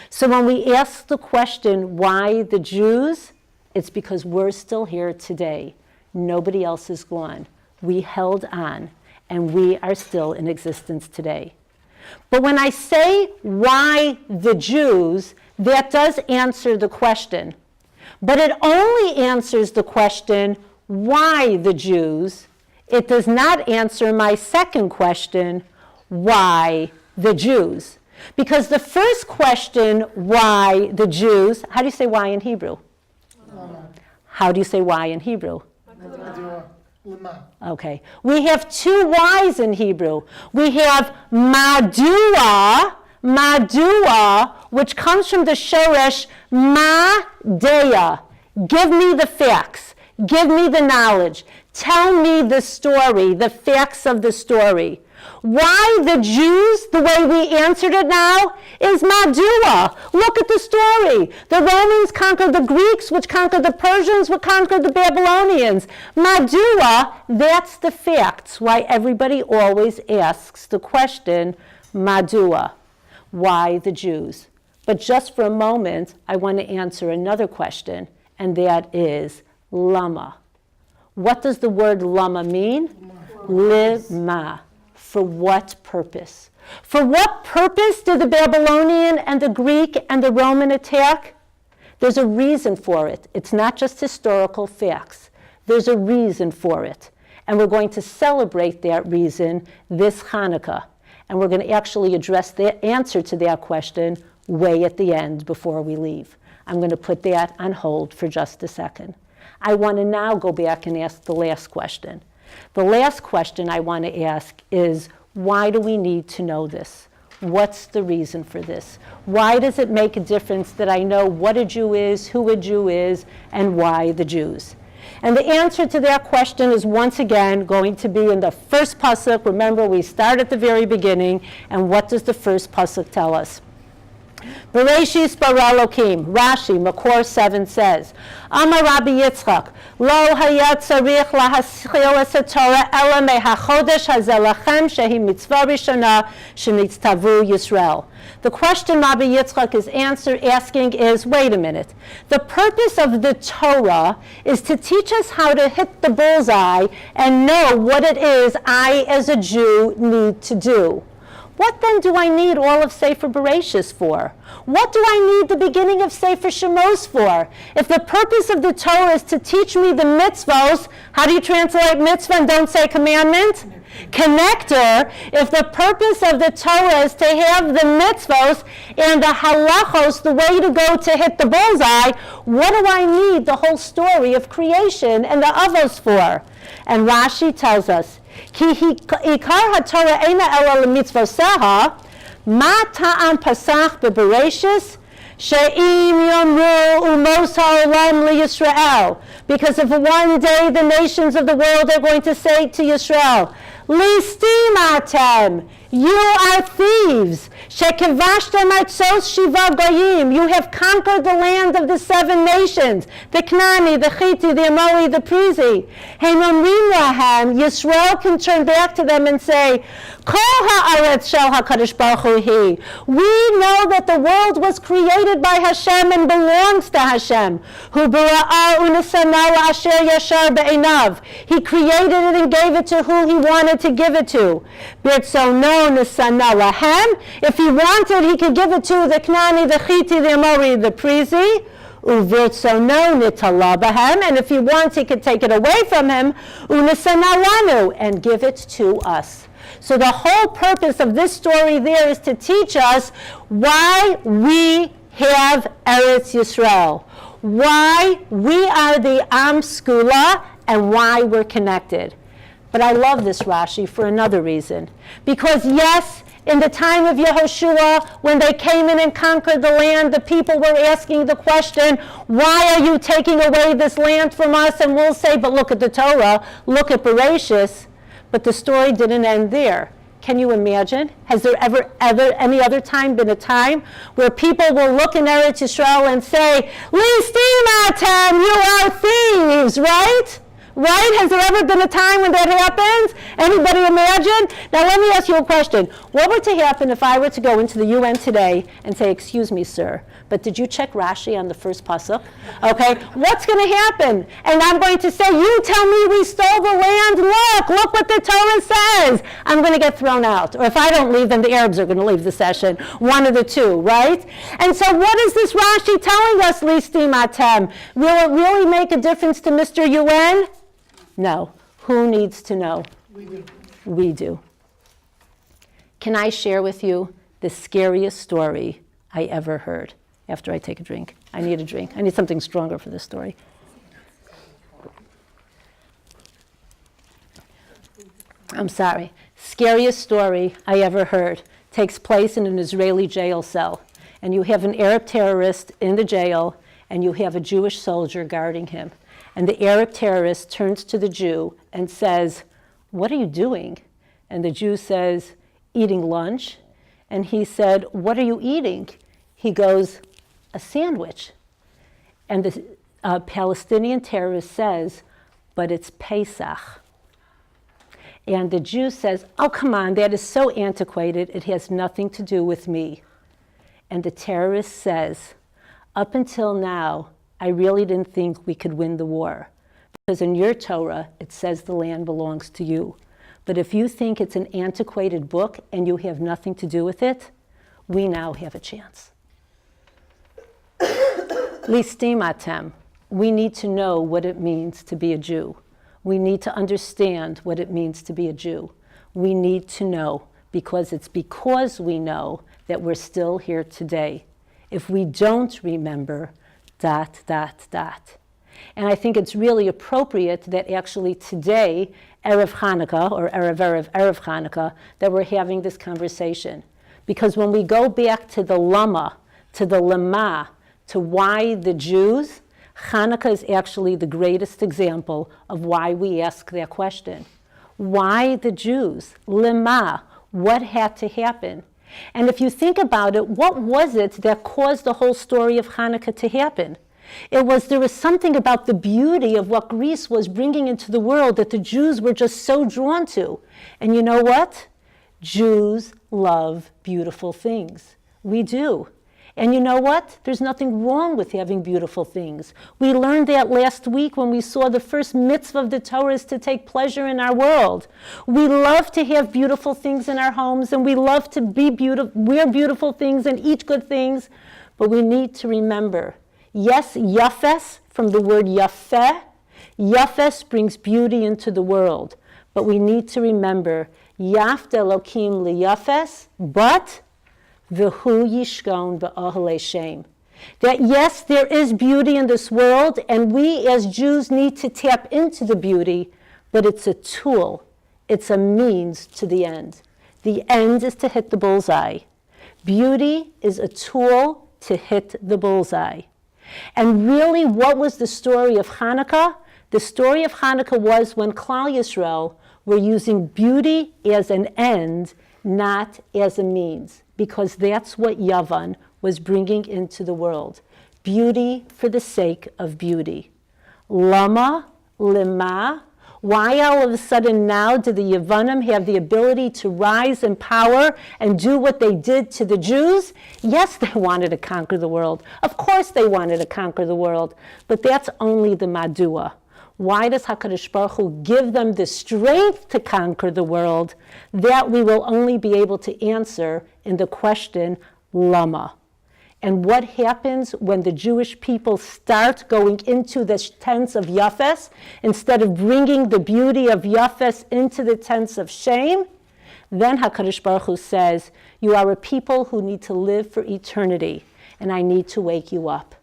[SPEAKER 1] So when we ask the question, why the Jews? It's because we're still here today. Nobody else is gone. We held on, and we are still in existence today. But when I say, why the Jews, that does answer the question. But it only answers the question, why the Jews? It does not answer my second question, why the Jews? Because the first question, why the Jews, how do you say why in Hebrew? How do you say why in Hebrew? Okay. We have two Y's in Hebrew. We have madua, which comes from the shoresh ma-deya. Give me the facts. Give me the knowledge. Tell me the story, the facts of the story. Why the Jews, the way we answered it now, is madua. Look at the story. The Romans conquered the Greeks, which conquered the Persians, which conquered the Babylonians. Madua, that's the facts, why everybody always asks the question, madua, why the Jews? But just for a moment, I want to answer another question, and that is lama. What does the word lama mean? Lima. For what purpose? For what purpose did the Babylonian and the Greek and the Roman attack? There's a reason for it. It's not just historical facts. There's a reason for it. And we're going to celebrate that reason this Hanukkah. And we're going to actually address the answer to that question way at the end before we leave. I'm going to put that on hold for just a second. I want to now go back and ask the last question. The last question I want to ask is, why do we need to know this? What's the reason for this? Why does it make a difference that I know what a Jew is, who a Jew is, and why the Jews? And the answer to that question is once again going to be in the first pasuk. Remember, we start at the very beginning, and what does the first pasuk tell us? Bereshis bara Elokim, Rashi, Makor 7 says, Amar Rabbi Yitzchak, Lo hayat tzarich lahaschil es Torah ela mehachodesh hazeh lachem shehi mitzvah rishona shenitztavu Yisrael. The question Rabbi Yitzchak is asking is, wait a minute. The purpose of the Torah is to teach us how to hit the bullseye and know what it is I, as a Jew, need to do. What then do I need all of Sefer Bereshis for? What do I need the beginning of Sefer Shemos for? If the purpose of the Torah is to teach me the mitzvos, how do you translate mitzvah and don't say commandment? Connector. If the purpose of the Torah is to have the mitzvos and the halachos, the way to go to hit the bullseye, what do I need the whole story of creation and the avos for? And Rashi tells us, Ki ikar haTorah eina ela lemitzvoseha, ma ta'am pasach bebereshis, she'im yomru umos ha'olam liYisrael. Because if one day the nations of the world are going to say to Yisrael, Listim atem, you are thieves. Shekivashtem artzos shiva goyim. You have conquered the land of the 7 nations. The Knani, the Chiti, the Amori, the Prizi. Heimomrim lahem. Yisrael can turn back to them and say, Kol ha'aretz shel HaKadosh Baruch Hu hi. We know that the world was created by Hashem and belongs to Hashem. Hu bara'ah u'nesana la'asher yashar be'einav. He created it and gave it to who he wanted to give it to. Birtzono nesana lahem. If he wanted, he could give it to the Knani, the Chiti, the Amori, the Prizi. Uvirtzono nitala bahem. And if he wants, he could take it away from him. U'nesana lanu. And give it to us. So the whole purpose of this story there is to teach us why we have Eretz Yisrael, why we are the Am Skula, and why we're connected. But I love this Rashi for another reason. Because yes, in the time of Yehoshua, when they came in and conquered the land, the people were asking the question, why are you taking away this land from us? And we'll say, but look at the Torah, look at Bereshis. But the story didn't end there. Can you imagine? Has there ever any other time been a time where people will look in Eretz Yisrael and say, Listimatem, you are thieves, right? Right? Has there ever been a time when that happens? Anybody imagine? Now let me ask you a question. What were to happen if I were to go into the UN today and say, excuse me, sir, but did you check Rashi on the first pasuk? Okay, what's going to happen? And I'm going to say, you tell me we stole the land. Look what the Torah says. I'm going to get thrown out. Or if I don't leave, then the Arabs are going to leave the session. One of the two, right? And so what is this Rashi telling us, Listimatem? Will it really make a difference to Mr. UN? No. Who needs to know?
[SPEAKER 2] We do.
[SPEAKER 1] We do. Can I share with you the scariest story I ever heard? After I take a drink. I need a drink. I need something stronger for this story. I'm sorry. Scariest story I ever heard takes place in an Israeli jail cell. And you have an Arab terrorist in the jail, and you have a Jewish soldier guarding him. And the Arab terrorist turns to the Jew and says, what are you doing? And the Jew says, eating lunch. And he said, what are you eating? He goes, a sandwich. And the Palestinian terrorist says, but it's Pesach. And the Jew says, oh, come on, that is so antiquated. It has nothing to do with me. And the terrorist says, up until now, I really didn't think we could win the war. Because in your Torah, it says the land belongs to you. But if you think it's an antiquated book and you have nothing to do with it, we now have a chance. Listimatem. We need to know what it means to be a Jew. We need to understand what it means to be a Jew. We need to know, because it's because we know that we're still here today. If we don't remember, ... And I think it's really appropriate that actually today, Erev Hanukkah, or Erev Hanukkah, that we're having this conversation. Because when we go back to the Lama, to the Lema, to why the Jews, Hanukkah is actually the greatest example of why we ask that question. Why the Jews? Lema, what had to happen? And if you think about it, what was it that caused the whole story of Hanukkah to happen? There was something about the beauty of what Greece was bringing into the world that the Jews were just so drawn to. And you know what? Jews love beautiful things. We do. And you know what? There's nothing wrong with having beautiful things. We learned that last week when we saw the first mitzvah of the Torah is to take pleasure in our world. We love to have beautiful things in our homes, and we love to wear beautiful things and eat good things. But we need to remember, yes, yafes, from the word yafeh, yafes brings beauty into the world. But we need to remember, yafta Elokim liyafes, but V'hu yishkon ba'ohelei shem. That yes, there is beauty in this world, and we as Jews need to tap into the beauty, but it's a tool. It's a means to the end. The end is to hit the bullseye. Beauty is a tool to hit the bullseye. And really, what was the story of Hanukkah? The story of Hanukkah was when Klal Yisrael were using beauty as an end, not as a means. because that's what Yavan was bringing into the world. Beauty for the sake of beauty. Lama, lima. Why all of a sudden now did the Yavanim have the ability to rise in power and do what they did to the Jews? Yes, they wanted to conquer the world. Of course they wanted to conquer the world, but that's only the Madua. Why does HaKadosh Baruch Hu give them the strength to conquer the world? That we will only be able to answer in the question, Lama. And what happens when the Jewish people start going into the tents of Yafes, instead of bringing the beauty of Yafes into the tents of shame? Then HaKadosh Baruch Hu says, you are a people who need to live for eternity, and I need to wake you up.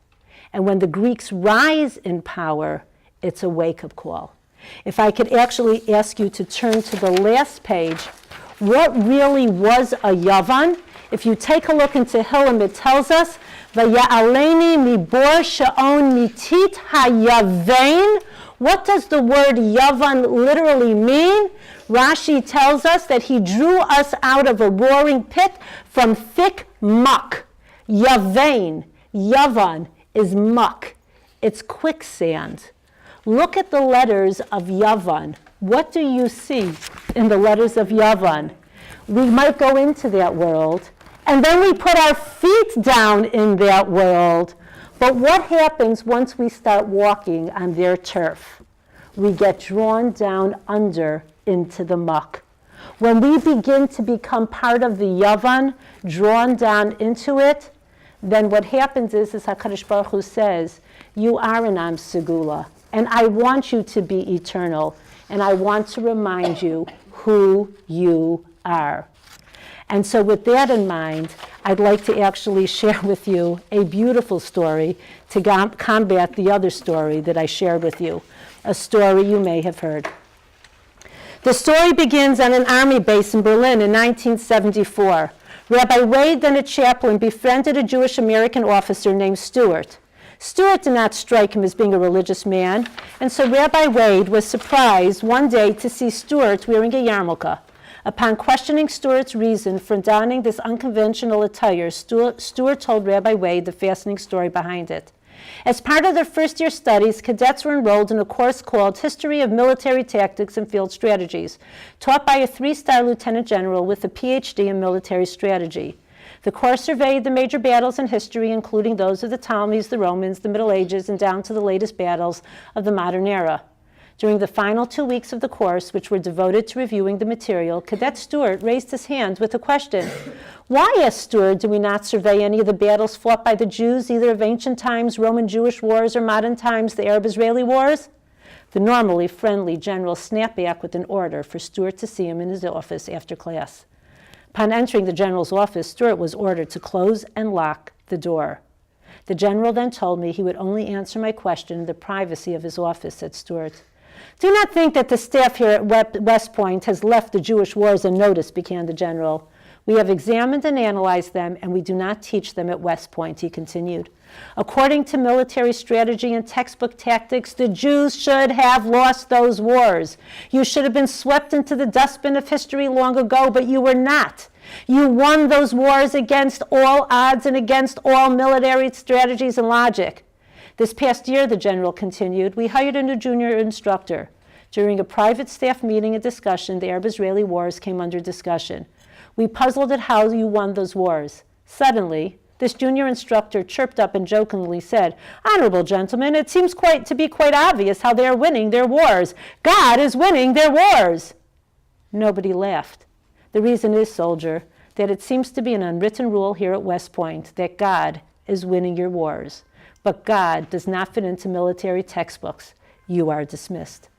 [SPEAKER 1] And when the Greeks rise in power, it's a wake-up call. If I could actually ask you to turn to the last page, what really was a Yavan? If you take a look into Tehillim, it tells us, Vaya'aleni mibor sha'on mitit ha'yavein. What does the word Yavan literally mean? Rashi tells us that he drew us out of a roaring pit from thick muck. Yavein, Yavan, is muck. It's quicksand. Look at the letters of Yavan. What do you see in the letters of Yavan? We might go into that world, and then we put our feet down in that world. But what happens once we start walking on their turf? We get drawn down under into the muck. When we begin to become part of the Yavan, drawn down into it, then what happens is HaKadosh Baruch Hu says, you are an Am Segula, and I want you to be eternal, and I want to remind you who you are. And so with that in mind, I'd like to actually share with you a beautiful story to combat the other story that I shared with you, a story you may have heard. The story begins on an army base in Berlin in 1974. Rabbi Wade, then a chaplain, befriended a Jewish American officer named Stuart. Stuart did not strike him as being a religious man, and so Rabbi Wade was surprised one day to see Stuart wearing a yarmulke. Upon questioning Stuart's reason for donning this unconventional attire, Stuart told Rabbi Wade the fascinating story behind it. As part of their first-year studies, cadets were enrolled in a course called History of Military Tactics and Field Strategies, taught by a 3-star lieutenant general with a PhD in military strategy. The course surveyed the major battles in history, including those of the Ptolemies, the Romans, the Middle Ages, and down to the latest battles of the modern era. During the final 2 weeks of the course, which were devoted to reviewing the material, Cadet Stuart raised his hand with a question. Why, asked Stuart, do we not survey any of the battles fought by the Jews, either of ancient times, Roman-Jewish wars, or modern times, the Arab-Israeli wars? The normally friendly general snapped back with an order for Stuart to see him in his office after class. Upon entering the general's office, Stuart was ordered to close and lock the door. The general then told me he would only answer my question in the privacy of his office, said Stuart. Do not think that the staff here at West Point has left the Jewish wars unnoticed, began the general. We have examined and analyzed them, and we do not teach them at West Point, he continued. According to military strategy and textbook tactics, the Jews should have lost those wars. You should have been swept into the dustbin of history long ago, but you were not. You won those wars against all odds and against all military strategies and logic. This past year, the general continued, we hired a new junior instructor. During a private staff meeting and discussion, the Arab-Israeli wars came under discussion. We puzzled at how you won those wars. Suddenly, this junior instructor chirped up and jokingly said, Honorable gentlemen, it seems to be quite obvious how they are winning their wars. God is winning their wars. Nobody laughed. The reason is, soldier, that it seems to be an unwritten rule here at West Point that God is winning your wars. But God does not fit into military textbooks. You are dismissed.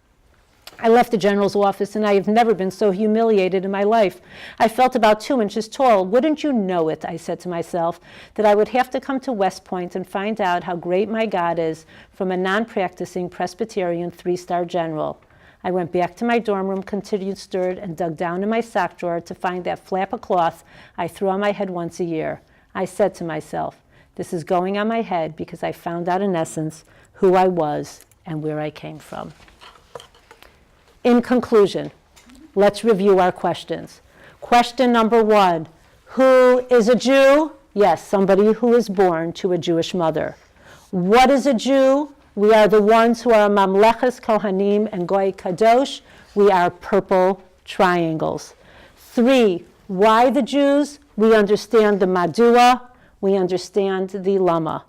[SPEAKER 1] I left the general's office, and I have never been so humiliated in my life. I felt about 2 inches tall. Wouldn't you know it, I said to myself, that I would have to come to West Point and find out how great my God is from a non-practicing Presbyterian 3-star general. I went back to my dorm room, continued Stuart, and dug down in my sock drawer to find that flap of cloth I threw on my head once a year. I said to myself, this is going on my head because I found out in essence who I was and where I came from. In conclusion, let's review our questions. Question number 1, Who is a Jew? Yes, somebody who is born to a Jewish mother. What is a Jew? We are the ones who are Mamleches, Kohanim, and Goy Kadosh. We are purple triangles. 3, why the Jews? We understand the Madua. We understand the Lama.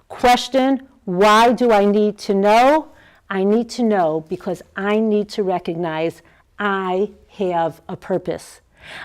[SPEAKER 1] Question, why do I need to know? I need to know because I need to recognize I have a purpose.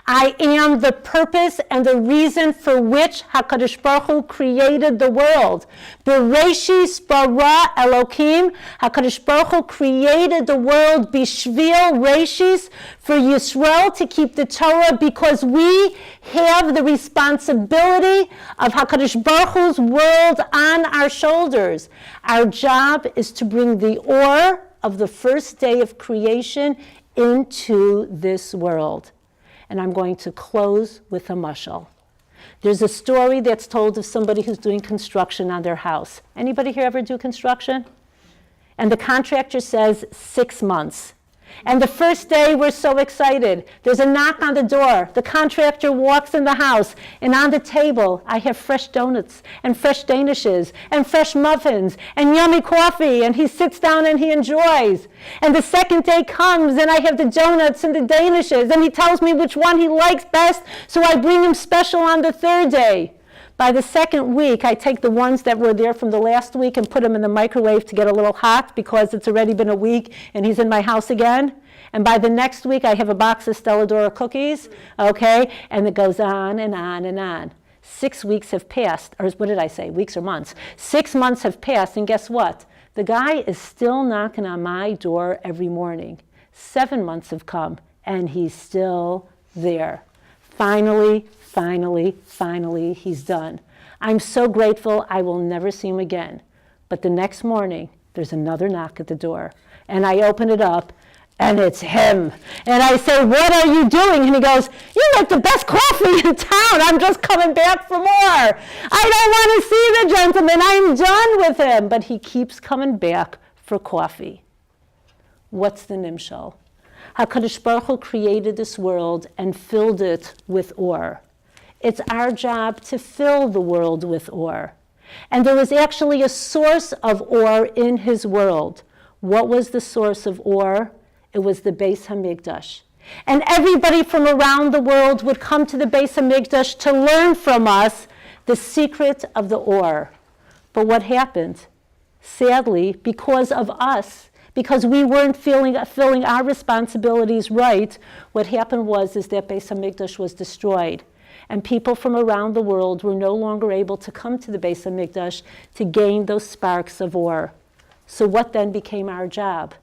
[SPEAKER 1] I am the purpose and the reason for which HaKadosh Baruch Hu created the world. Bereshis bara Elokim, HaKadosh Baruch Hu created the world bishvil reshis, for Yisrael to keep the Torah, because we have the responsibility of HaKadosh Baruch Hu's world on our shoulders. Our job is to bring the Oorah of the first day of creation into this world. And I'm going to close with a mashal. There's a story that's told of somebody who's doing construction on their house. Anybody here ever do construction? And the contractor says 6 months. And the first day, we're so excited. There's a knock on the door. The contractor walks in the house, and on the table, I have fresh donuts and fresh danishes and fresh muffins and yummy coffee, and he sits down and he enjoys. And the second day comes, and I have the donuts and the danishes, and he tells me which one he likes best, so I bring him special on the third day. By the second week, I take the ones that were there from the last week and put them in the microwave to get a little hot, because it's already been a week and he's in my house again. And by the next week, I have a box of Stella D'Oro cookies, okay? And it goes on and on and on. 6 weeks have passed, or what did I say, weeks or months? 6 months have passed, and guess what? The guy is still knocking on my door every morning. 7 months have come, and he's still there. Finally, he's done. I'm so grateful I will never see him again. But the next morning, there's another knock at the door. And I open it up, and it's him. And I say, what are you doing? And he goes, you make the best coffee in town. I'm just coming back for more. I don't want to see the gentleman. I'm done with him. But he keeps coming back for coffee. What's the nimshal? HaKadosh Baruch Hu created this world and filled it with Oorah. It's our job to fill the world with Oorah. And there was actually a source of Oorah in his world. What was the source of Oorah? It was the Beis HaMikdash. And everybody from around the world would come to the Beis HaMikdash to learn from us the secret of the Oorah. But what happened? Sadly, because of us, because we weren't filling our responsibilities right, what happened was that Beis HaMikdash was destroyed. And people from around the world were no longer able to come to the Beis HaMikdash to gain those sparks of Oorah. So what then became our job?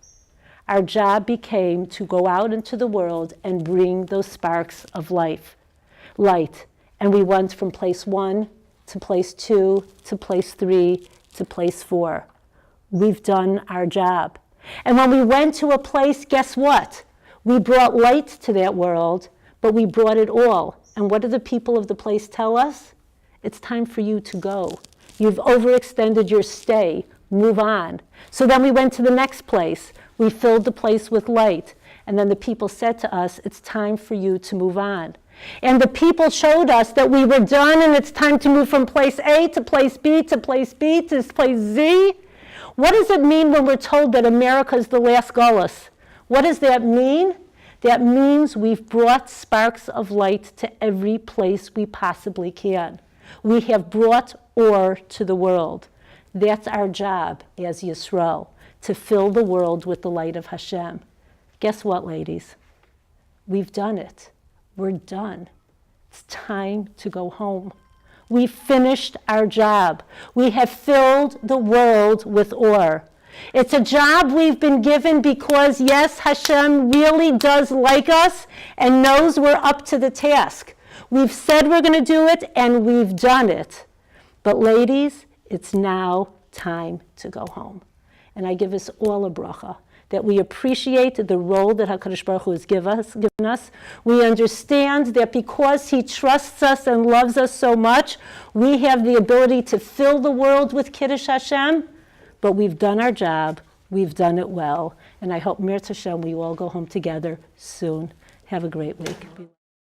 [SPEAKER 1] Our job became to go out into the world and bring those sparks of light. And we went from place 1 to place 2 to place 3 to place 4. We've done our job. And when we went to a place, guess what? We brought light to that world, but we brought it all. And what do the people of the place tell us? It's time for you to go. You've overextended your stay. Move on. So then we went to the next place. We filled the place with light. And then the people said to us, it's time for you to move on. And the people showed us that we were done, and it's time to move from place A to place B to place B to place Z. What does it mean when we're told that America is the last Gullus? What does that mean? That means we've brought sparks of light to every place we possibly can. We have brought Oorah to the world. That's our job as Yisrael, to fill the world with the light of Hashem. Guess what, ladies? We've done it. We're done. It's time to go home. We finished our job. We have filled the world with Oorah. It's a job we've been given because, yes, Hashem really does like us and knows we're up to the task. We've said we're going to do it, and we've done it. But ladies, it's now time to go home. And I give us all a bracha, that we appreciate the role that HaKadosh Baruch Hu has given us. We understand that because He trusts us and loves us so much, we have the ability to fill the world with Kiddush Hashem. But we've done our job. We've done it well. And I hope, Mir Tashem, we all go home together soon. Have a great week.